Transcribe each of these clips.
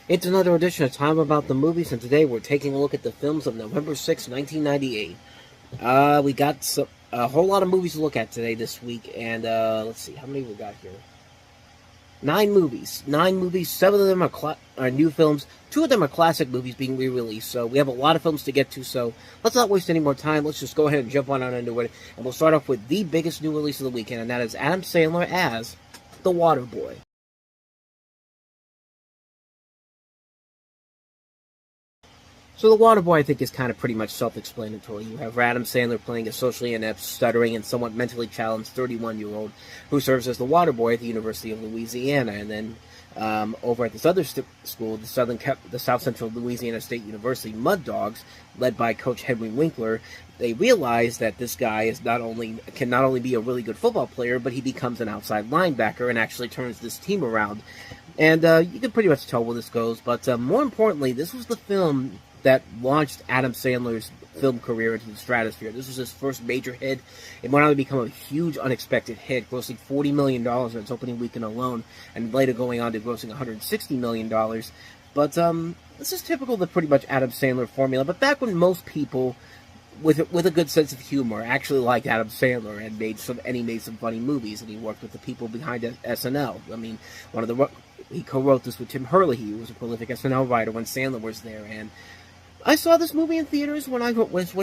It's another edition of Time About the Movies, and today we're taking a look at the films of November 6, 1998. We got a whole lot of movies to look at today this week, and let's see, how many we got here? Nine movies. Seven of them are new films. Two of them are classic movies being re-released, so we have a lot of films to get to, so let's not waste any more time. Let's just go ahead and jump on out into it, and we'll start off with the biggest new release of the weekend, and that is Adam Sandler as The Waterboy. So The Waterboy, I think, is kind of pretty much self-explanatory. You have Adam Sandler playing a socially inept, stuttering, and somewhat mentally challenged 31-year-old who serves as the Waterboy at the University of Louisiana. And then over at this other school, the South Central Louisiana State University Mud Dogs, led by Coach Henry Winkler, they realize that this guy can not only be a really good football player, but he becomes an outside linebacker and actually turns this team around. And you can pretty much tell where this goes. But more importantly, this was the film that launched Adam Sandler's film career into the stratosphere. This was his first major hit. It went on to become a huge, unexpected hit, grossing $40 million in its opening weekend alone, and later going on to grossing $160 million. But this is typical of the pretty much Adam Sandler formula. But back when most people with a good sense of humor actually liked Adam Sandler and made some funny movies, and he worked with the people behind SNL. I mean, he co-wrote this with Tim Hurley, who was a prolific SNL writer when Sandler was there, and I saw this movie in theaters when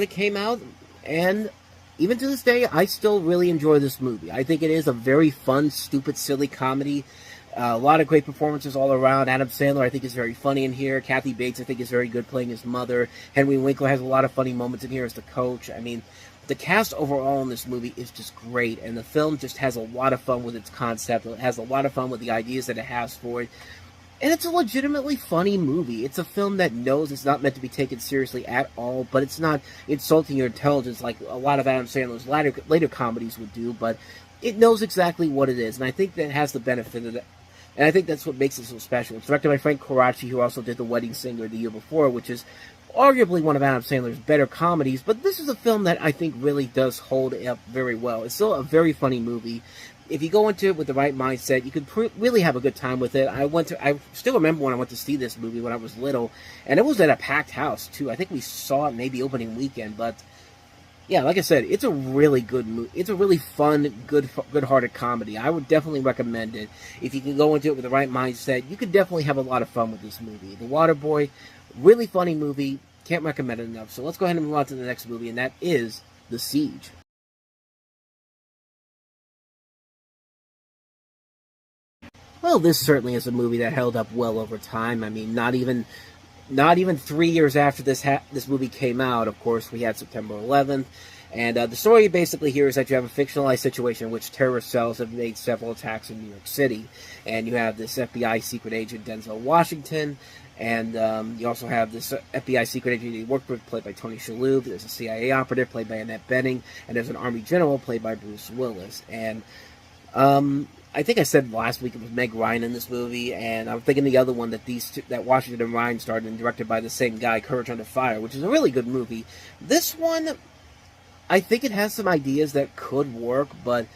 it came out, and even to this day, I still really enjoy this movie. I think it is a very fun, stupid, silly comedy. A lot of great performances all around. Adam Sandler, I think, is very funny in here. Kathy Bates, I think, is very good playing his mother. Henry Winkler has a lot of funny moments in here as the coach. I mean, the cast overall in this movie is just great, and the film just has a lot of fun with its concept. It has a lot of fun with the ideas that it has for it. And it's a legitimately funny movie. It's a film that knows it's not meant to be taken seriously at all, but it's not insulting your intelligence like a lot of Adam Sandler's later comedies would do, but it knows exactly what it is, and I think that has the benefit of that. And I think that's what makes it so special. It's directed by Frank Coraci, who also did The Wedding Singer the year before, which is arguably one of Adam Sandler's better comedies, but this is a film that I think really does hold up very well. It's still a very funny movie. If you go into it with the right mindset, you could really have a good time with it. I still remember when I went to see this movie when I was little, and it was at a packed house, too. I think we saw it maybe opening weekend, but yeah, like I said, it's a really good movie. It's a really fun, good-hearted comedy. I would definitely recommend it. If you can go into it with the right mindset, you could definitely have a lot of fun with this movie. The Waterboy, really funny movie. Can't recommend it enough. So let's go ahead and move on to the next movie, and that is The Siege. Well, this certainly is a movie that held up well over time. I mean, not even 3 years after this movie came out. Of course, we had September 11th, and the story basically here is that you have a fictionalized situation in which terrorist cells have made several attacks in New York City, and you have this FBI secret agent Denzel Washington, and you also have this FBI secret agent he worked with, played by Tony Shalhoub. There's a CIA operative played by Annette Bening, and there's an Army general played by Bruce Willis, and I think I said last week it was Meg Ryan in this movie, and I'm thinking the other one that Washington and Ryan starred and directed by the same guy, Courage Under Fire, which is a really good movie. This one, I think it has some ideas that could work, but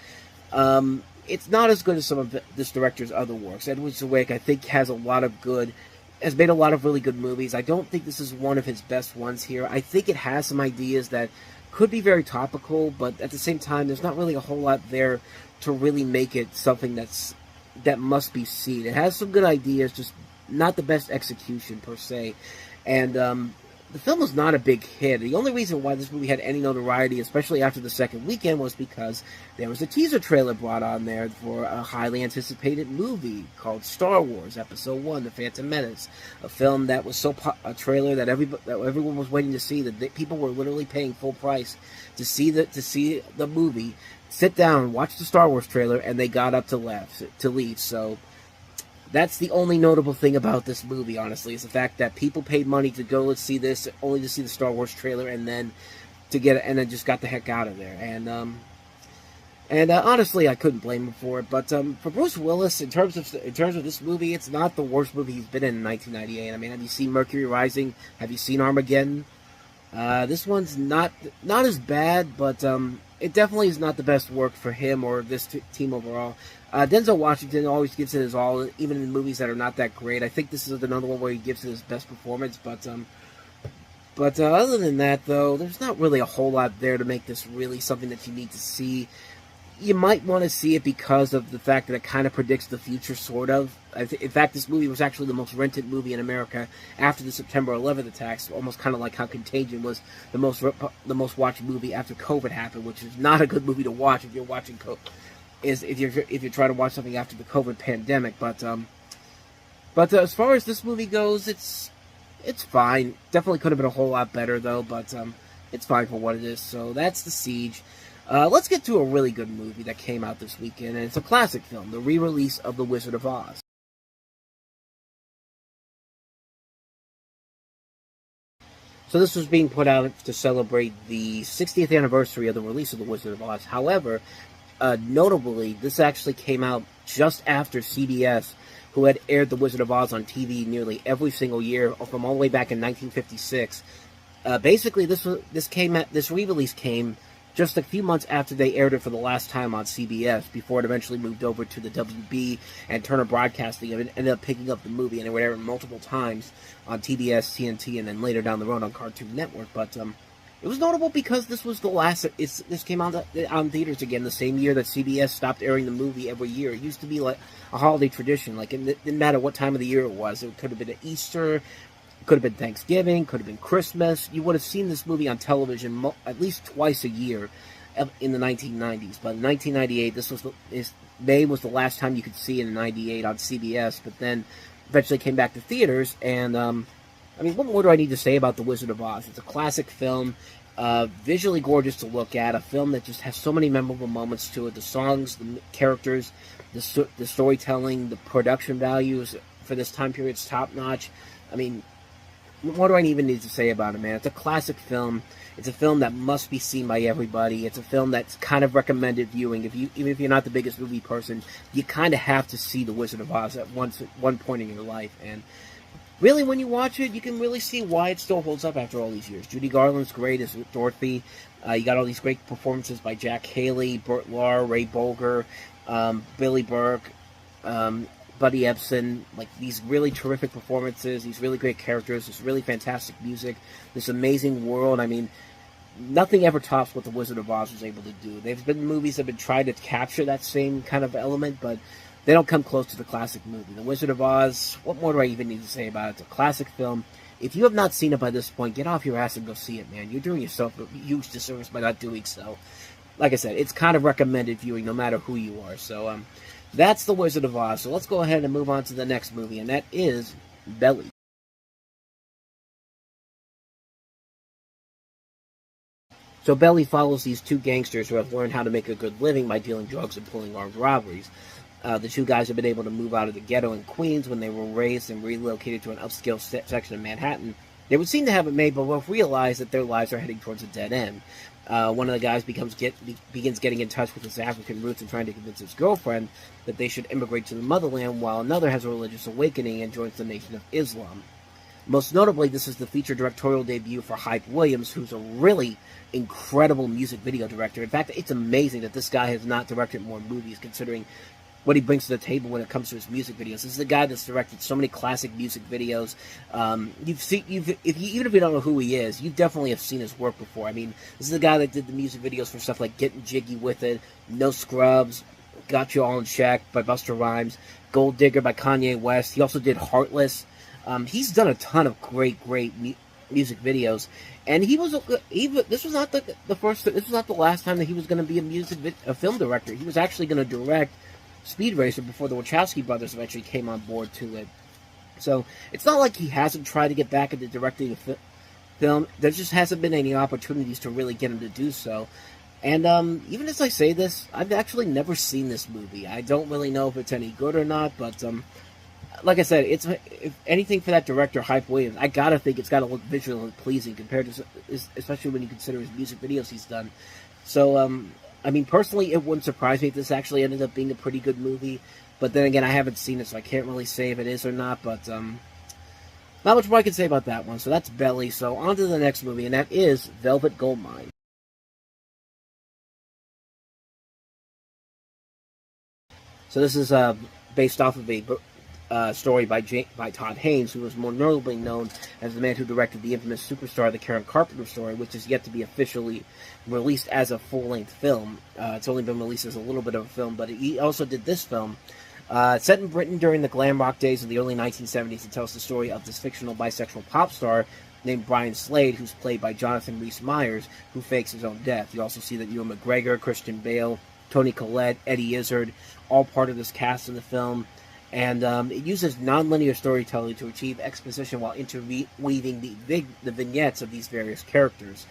it's not as good as some of this director's other works. Edward Zwick, I think, has made a lot of really good movies. I don't think this is one of his best ones here. I think it has some ideas that could be very topical, but at the same time, there's not really a whole lot there to really make it something that must be seen. It has some good ideas, just not the best execution per se. And the film was not a big hit. The only reason why this movie had any notoriety, especially after the second weekend, was because there was a teaser trailer brought on there for a highly anticipated movie called Star Wars Episode 1, The Phantom Menace, a film that was a trailer that everyone was waiting to see, that people were literally paying full price to see the movie, sit down, watch the Star Wars trailer, and they got up to leave. So that's the only notable thing about this movie, honestly, is the fact that people paid money to go see this, only to see the Star Wars trailer, and then just got the heck out of there. And honestly, I couldn't blame him for it. But for Bruce Willis, in terms of this movie, it's not the worst movie he's been in 1998. I mean, have you seen Mercury Rising? Have you seen Armageddon? This one's not as bad, but it definitely is not the best work for him or this team overall. Denzel Washington always gives it his all, even in movies that are not that great. I think this is another one where he gives it his best performance, but other than that, though, there's not really a whole lot there to make this really something that you need to see. You might want to see it because of the fact that it kind of predicts the future, sort of. In fact, this movie was actually the most rented movie in America after the September 11th attacks, almost kind of like how Contagion was the most watched movie after COVID happened, which is not a good movie to watch if you're watching if you're trying to watch something after the COVID pandemic. But as far as this movie goes, it's fine. Definitely could have been a whole lot better though, but it's fine for what it is. So that's The Siege. Let's get to a really good movie that came out this weekend, and it's a classic film, the re-release of The Wizard of Oz. So this was being put out to celebrate the 60th anniversary of the release of The Wizard of Oz. However, notably, this actually came out just after CBS, who had aired The Wizard of Oz on TV nearly every single year from all the way back in 1956. Basically, this re-release came just a few months after they aired it for the last time on CBS, before it eventually moved over to the WB and Turner Broadcasting, and ended up picking up the movie, and it would air multiple times on TBS, TNT, and then later down the road on Cartoon Network. But it was notable because this was the last. This came out on theaters again the same year that CBS stopped airing the movie every year. It used to be like a holiday tradition. Like, it didn't matter what time of the year it was. It could have been Easter. Could have been Thanksgiving, could have been Christmas. You would have seen this movie on television at least twice a year in the 1990s. But in 1998, May was the last time you could see it in 98 on CBS, but then eventually came back to theaters. And, I mean, what more do I need to say about The Wizard of Oz? It's a classic film, visually gorgeous to look at, a film that just has so many memorable moments to it. The songs, the characters, the storytelling, the production values for this time period is top-notch. I mean, what do I even need to say about it, man? It's a classic film. It's a film that must be seen by everybody. It's a film that's kind of recommended viewing. Even if you're not the biggest movie person, you kind of have to see The Wizard of Oz at one point in your life. And really, when you watch it, you can really see why it still holds up after all these years. Judy Garland's great as Dorothy. You got all these great performances by Jack Haley, Burt Lahr, Ray Bolger, Billy Burke, Buddy Ebsen, like these really terrific performances, these really great characters, this really fantastic music, this amazing world. I mean, nothing ever tops what The Wizard of Oz was able to do. There's been movies that have been trying to capture that same kind of element, but they don't come close to the classic movie. The Wizard of Oz, what more do I even need to say about it? It's a classic film. If you have not seen it by this point, get off your ass and go see it, man. You're doing yourself a huge disservice by not doing so. Like I said, it's kind of recommended viewing no matter who you are. So, that's The Wizard of Oz. So let's go ahead and move on to the next movie, and that is Belly. So Belly follows these two gangsters who have learned how to make a good living by dealing drugs and pulling armed robberies. The two guys have been able to move out of the ghetto in Queens when they were raised and relocated to an upscale section of Manhattan. They would seem to have it made, but will realize that their lives are heading towards a dead end. One of the guys begins getting in touch with his African roots and trying to convince his girlfriend that they should immigrate to the motherland, while another has a religious awakening and joins the Nation of Islam. Most notably, this is the feature directorial debut for Hype Williams, who's a really incredible music video director. In fact, it's amazing that this guy has not directed more movies, considering what he brings to the table when it comes to his music videos. This is a guy that's directed so many classic music videos. Even if you don't know who he is, you definitely have seen his work before. I mean, this is the guy that did the music videos for stuff like Getting Jiggy With It, No Scrubs, Got You All in Check by Busta Rhymes, Gold Digger by Kanye West. He also did Heartless. He's done a ton of great music videos, and this was not the last time that he was going to be a film director. He was actually going to direct Speed Racer before the Wachowski brothers eventually came on board to it. So it's not like he hasn't tried to get back into directing a film. There just hasn't been any opportunities to really get him to do so. And even as I say this, I've actually never seen this movie. I don't really know if it's any good or not, but like I said, if anything for that director, Hype Williams, I gotta think it's gotta look visually pleasing compared to, especially when you consider his music videos he's done. So, I mean, personally, it wouldn't surprise me if this actually ended up being a pretty good movie. But then again, I haven't seen it, so I can't really say if it is or not. But not much more I can say about that one. So that's Belly. So on to the next movie, and that is Velvet Goldmine. So this is based off of a story by Todd Haynes, who was more notably known as the man who directed the infamous Superstar, the Karen Carpenter story, which is yet to be officially released as a full-length film. It's only been released as a little bit of a film, but he also did this film. Set in Britain during the glam rock days of the early 1970s, it tells the story of this fictional bisexual pop star named Brian Slade, who's played by Jonathan Rhys-Meyers, who fakes his own death. You also see that Ewan McGregor, Christian Bale, Toni Collette, Eddie Izzard, all part of this cast in the film. And it uses non-linear storytelling to achieve exposition while interweaving the vignettes of these various characters.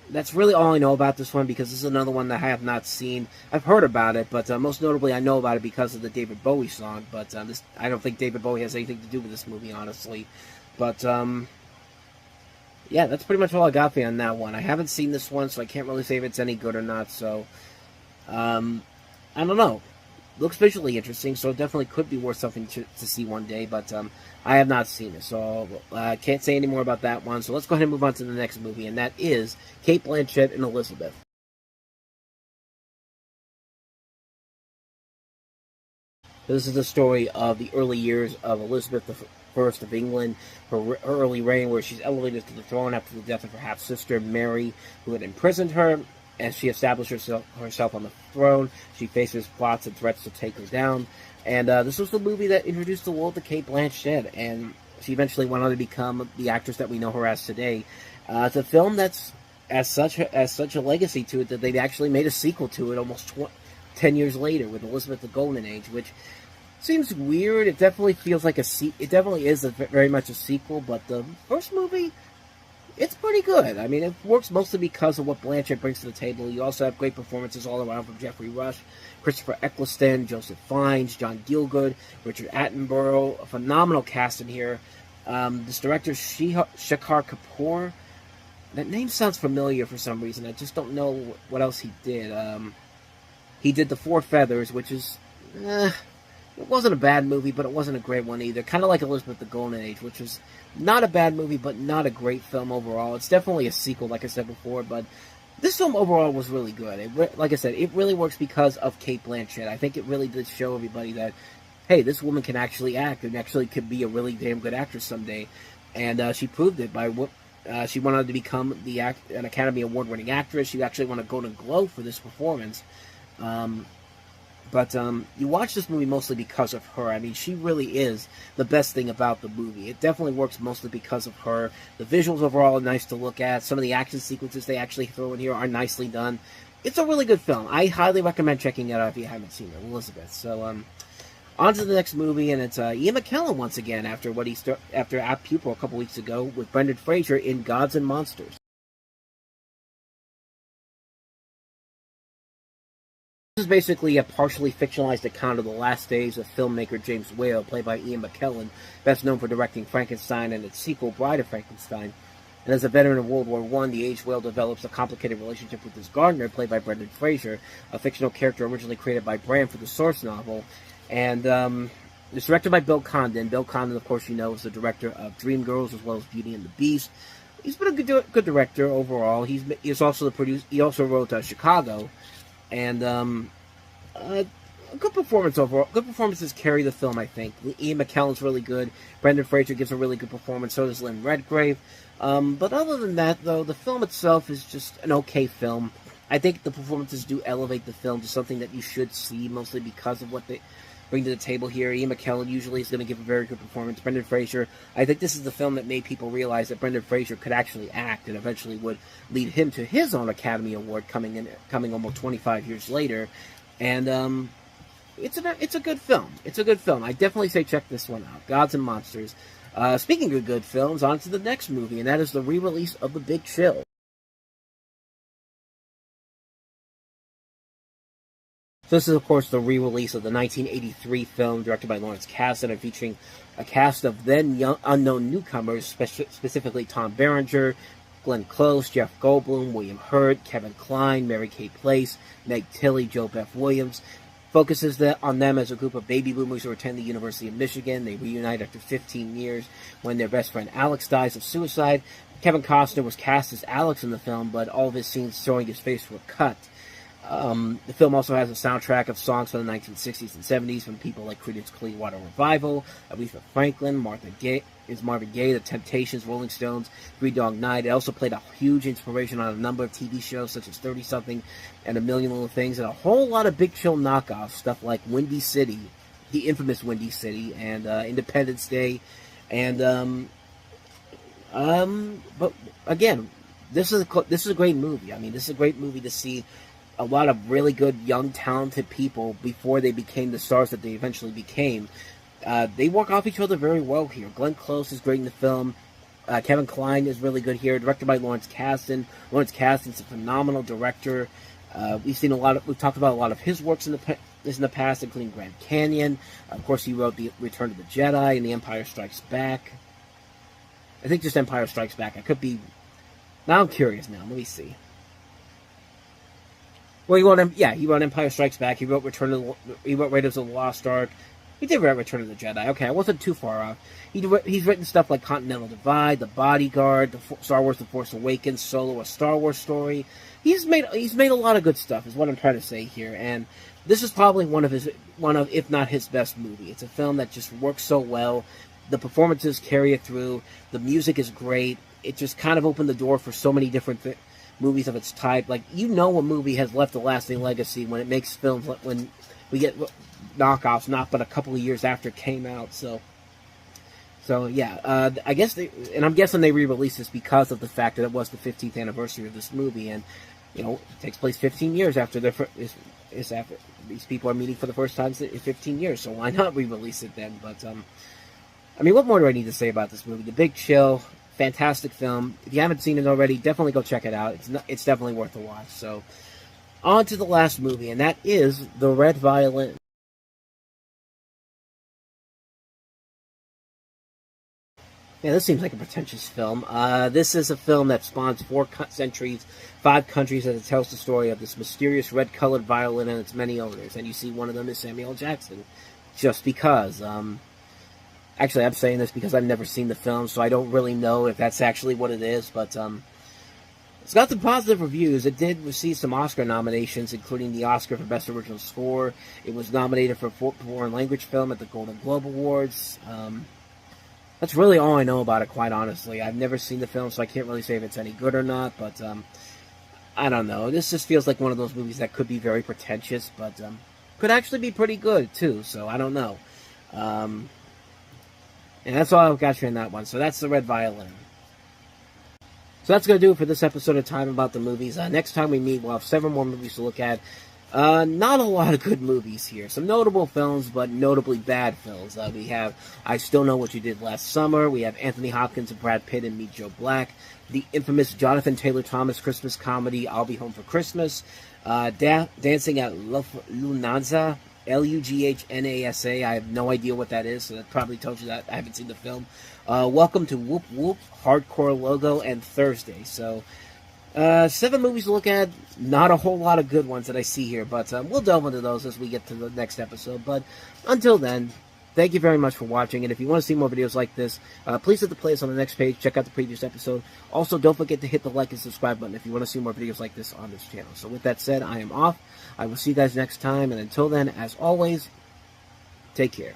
That's really all I know about this one, because this is another one that I have not seen. I've heard about it, but most notably I know about it because of the David Bowie song. But I don't think David Bowie has anything to do with this movie, honestly. But yeah, that's pretty much all I got for you on that one. I haven't seen this one, so I can't really say if it's any good or not. So I don't know. Looks visually interesting, so it definitely could be worth something to see one day, but I have not seen it, so I can't say any more about that one. So let's go ahead and move on to the next movie, and that is Cate Blanchett and Elizabeth. This is the story of the early years of Elizabeth I of England, her early reign, where she's elevated to the throne after the death of her half-sister, Mary, who had imprisoned her. As she established herself on the throne, she faces plots and threats to take her down. And this was the movie that introduced the world to Cate Blanchett, and she eventually went on to become the actress that we know her as today. It's a film that's as such a legacy to it that they've actually made a sequel to it almost 10 years later with Elizabeth the Golden Age, which seems weird. It definitely feels like it definitely is very much a sequel, but the first movie, it's pretty good. I mean, it works mostly because of what Blanchett brings to the table. You also have great performances all around from Jeffrey Rush, Christopher Eccleston, Joseph Fiennes, John Gielgud, Richard Attenborough. A phenomenal cast in here. This director, Shekhar Kapoor, that name sounds familiar for some reason. I just don't know what else he did. He did The Four Feathers, which is... it wasn't a bad movie, but it wasn't a great one either. Kind of like Elizabeth the Golden Age, which was not a bad movie, but not a great film overall. It's definitely a sequel, like I said before, but this film overall was really good. Like I said, it really works because of Cate Blanchett. I think it really did show everybody that, hey, this woman can actually act and actually could be a really damn good actress someday. And she proved it by what she went on to become an Academy Award-winning actress. She actually won a Golden Globe for this performance. But you watch this movie mostly because of her. I mean, she really is the best thing about the movie. It definitely works mostly because of her. The visuals overall are nice to look at. Some of the action sequences they actually throw in here are nicely done. It's a really good film. I highly recommend checking it out if you haven't seen it, Elizabeth. So, on to the next movie, and it's Ian McKellen once again after Apt Pupil a couple weeks ago with Brendan Fraser in Gods and Monsters. This is basically a partially fictionalized account of the last days of filmmaker James Whale, played by Ian McKellen, best known for directing Frankenstein and its sequel, Bride of Frankenstein. And as a veteran of World War I, the aged Whale develops a complicated relationship with his gardener, played by Brendan Fraser, a fictional character originally created by Bram for the source novel. And it's directed by Bill Condon. Bill Condon, of course, you know, is the director of Dreamgirls as well as Beauty and the Beast. He's been a good director overall. He's also the producer. He also wrote Chicago. And a good performance overall. Good performances carry the film, I think. Ian McKellen's really good. Brendan Fraser gives a really good performance. So does Lynn Redgrave. But other than that, though, the film itself is just an okay film. I think the performances do elevate the film to something that you should see, mostly because of what they bring to the table here. Ian McKellen usually is going to give a very good performance. Brendan Fraser, I think this is the film that made people realize that Brendan Fraser could actually act, and eventually would lead him to his own Academy Award coming almost 25 years later. And it's a good film. It's a good film. I definitely say check this one out. Gods and Monsters. Speaking of good films, on to the next movie, and that is the re-release of The Big Chill. So this is, of course, the re-release of the 1983 film directed by Lawrence Kasdan and featuring a cast of then young, unknown newcomers, specifically Tom Berenger, Glenn Close, Jeff Goldblum, William Hurt, Kevin Kline, Mary Kay Place, Meg Tilly, Joe Beth Williams. Focuses on them as a group of baby boomers who attend the University of Michigan. They reunite after 15 years when their best friend Alex dies of suicide. Kevin Costner was cast as Alex in the film, but all of his scenes showing his face were cut. The film also has a soundtrack of songs from the 1960s and 70s from people like Creedence Clearwater Revival, Aretha Franklin, Marvin Gaye, The Temptations, Rolling Stones, Three Dog Night. It also played a huge inspiration on a number of TV shows such as 30-something and A Million Little Things, and a whole lot of Big Chill knockoffs, stuff like Windy City, the infamous Windy City, and Independence Day, and but again, this is a great movie. I mean, this is a great movie to see a lot of really good, young, talented people before they became the stars that they eventually became. They work off each other very well here. Glenn Close is great in the film. Kevin Kline is really good here, directed by Lawrence Kasdan. Lawrence Kasdan's a phenomenal director. We've talked about a lot of his works in the past, including Grand Canyon. Of course, he wrote The Return of the Jedi and The Empire Strikes Back. I think just Empire Strikes Back. I could be. Now I'm curious. Now let me see. Well, he wrote Empire Strikes Back. He wrote Raiders of the Lost Ark. He did write Return of the Jedi. Okay, I wasn't too far off. He's written stuff like Continental Divide, The Bodyguard, Star Wars: The Force Awakens, Solo: A Star Wars Story. He's made a lot of good stuff, is what I'm trying to say here. And this is probably one of if not his best movie. It's a film that just works so well. The performances carry it through. The music is great. It just kind of opened the door for so many different movies of its type. Like, a movie has left a lasting legacy when it makes films, when we get knockoffs, not but a couple of years after it came out. So yeah, I'm guessing they re-released this because of the fact that it was the 15th anniversary of this movie, and it takes place 15 years after after these people are meeting for the first time in 15 years. So why not re-release it then? But I mean, what more do I need to say about this movie? The Big Chill, fantastic film. If you haven't seen it already, definitely go check it out. It's definitely worth a watch. So, on to the last movie, and that is The Red Violin. Yeah, this seems like a pretentious film. This is a film that spawns 4 centuries, 5 countries, as it tells the story of this mysterious red-colored violin and its many owners. And you see one of them is Samuel L. Jackson, just because. Actually, I'm saying this because I've never seen the film, so I don't really know if that's actually what it is, but it's got some positive reviews. It did receive some Oscar nominations, including the Oscar for Best Original Score. It was nominated for Foreign Language Film at the Golden Globe Awards. That's really all I know about it, quite honestly. I've never seen the film, so I can't really say if it's any good or not, but I don't know. This just feels like one of those movies that could be very pretentious, but could actually be pretty good, too, so I don't know. And that's all I've got you in that one. So that's The Red Violin. So that's going to do it for this episode of Time About the Movies. Next time we meet, we'll have 7 more movies to look at. Not a lot of good movies here. Some notable films, but notably bad films. We have I Still Know What You Did Last Summer. We have Anthony Hopkins and Brad Pitt in Meet Joe Black. The infamous Jonathan Taylor Thomas Christmas comedy, I'll Be Home for Christmas. Dancing at Lughnasadh. Lughnasadh. I have no idea what that is, so that probably tells you that I haven't seen the film. Welcome to Whoop Whoop, Hardcore Logo, and Thursday. So, 7 movies to look at. Not a whole lot of good ones that I see here, but we'll delve into those as we get to the next episode. But until then, thank you very much for watching, and if you want to see more videos like this, please hit the playlist on the next page. Check out the previous episode. Also, don't forget to hit the like and subscribe button if you want to see more videos like this on this channel. So with that said, I am off. I will see you guys next time, and until then, as always, take care.